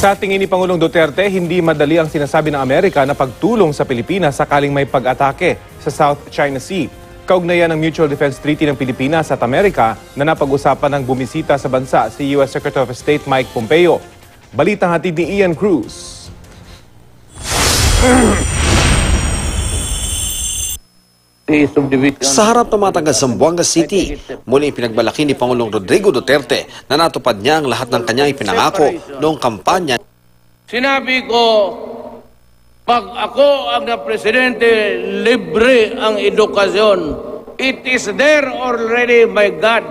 Sa tingin ni Pangulong Duterte, hindi madali ang sinasabi ng Amerika na pagtulong sa Pilipinas sakaling may pag-atake sa South China Sea. Kaugnayan ng Mutual Defense Treaty ng Pilipinas at Amerika na napag-usapan ng bumisita sa bansa si U.S. Secretary of State Mike Pompeo. Balitang hatid ni Ian Cruz. Sa harap ng mga taga Zamboanga City, muli pinagbalaki ni Pangulong Rodrigo Duterte na natupad niya ang lahat ng kanyang ipinangako noong kampanya. Sinabi ko, pag ako ang presidente, libre ang edukasyon. It is there already, my God.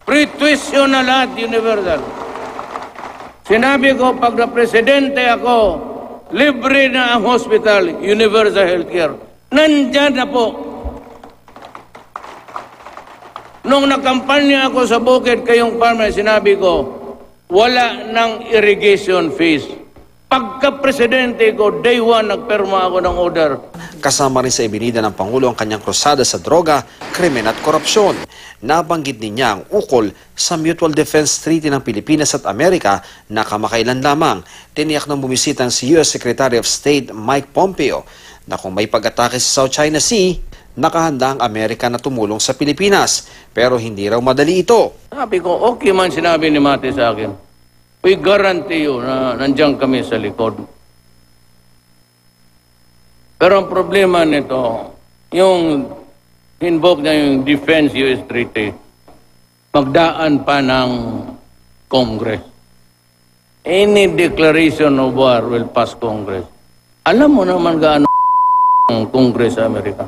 Free tuition na lahat, universal. Sinabi ko, pag presidente ako, libre na ang hospital, universal healthcare. Nandyan na po. Nung nakampanya ako sa bukid kayong farmer, sinabi ko, wala ng irrigation fees. Pagka-presidente ko, day one, nagperma ako ng order. Kasama rin sa ibinida ng Pangulo ang kanyang krusada sa droga, krimen at korupsyon. Nabanggit din niya ang ukol sa Mutual Defense Treaty ng Pilipinas at Amerika na kamakailan lamang. Tiniyak ng bumisitang si U.S. Secretary of State Mike Pompeo na kung may pag-atake sa South China Sea, nakahanda ang Amerika na tumulong sa Pilipinas. Pero hindi raw madali ito. Sabi ko, okay man sinabi ni Mate sa akin. We guarantee you na nandiyan kami sa likod. Pero ang problema nito, yung invoke na yung Defense U.S. Treaty, magdaan pa ng Congress. Any declaration of war will pass Congress. Alam mo naman gaano ang Congress sa Amerika.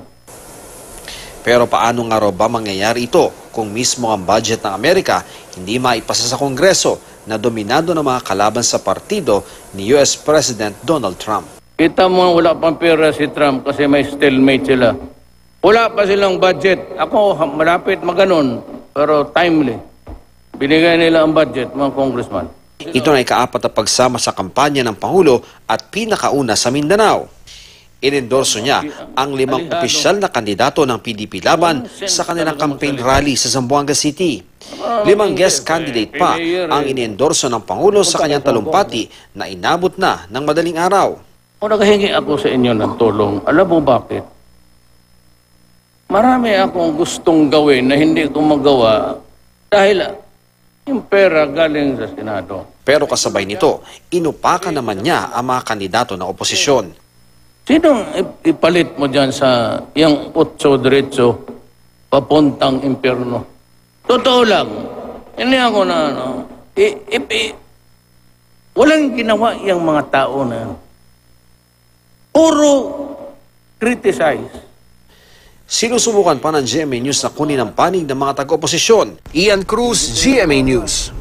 Pero paano nga raw ba mangyayari ito kung mismo ang budget ng Amerika hindi maipasa sa Kongreso na dominado ng mga kalaban sa partido ni U.S. President Donald Trump? Kita mo wala pang pera si Trump kasi may stalemate sila. Wala pa silang budget. Ako malapit maganon pero timely. Binigay nila ang budget mga congressman. Ito na ikaapat na pagsama sa kampanya ng Pangulo at pinakauna sa Mindanao. Inendorso niya ang 5 opisyal na kandidato ng PDP laban sa kanilang campaign rally sa Zamboanga City. 5 guest candidate pa ang inendorso ng Pangulo sa kanyang talumpati na inabot na ng madaling araw. O naghahingi ako sa inyo ng tulong, alam mo bakit? Marami akong gustong gawin na hindi ko magawa dahil yung pera galing sa Senado. Pero kasabay nito, inupakan naman niya ang mga kandidato ng oposisyon. Sinong ipalit mo dyan sa yung utso diretso papuntang impyerno? Totoo lang. Hindi ako na walang ginawa yung mga tao na yan. Puro criticize. Sinusubukan pa ng GMA News na kunin ang panig ng mga taga-oposisyon. Ian Cruz, GMA News.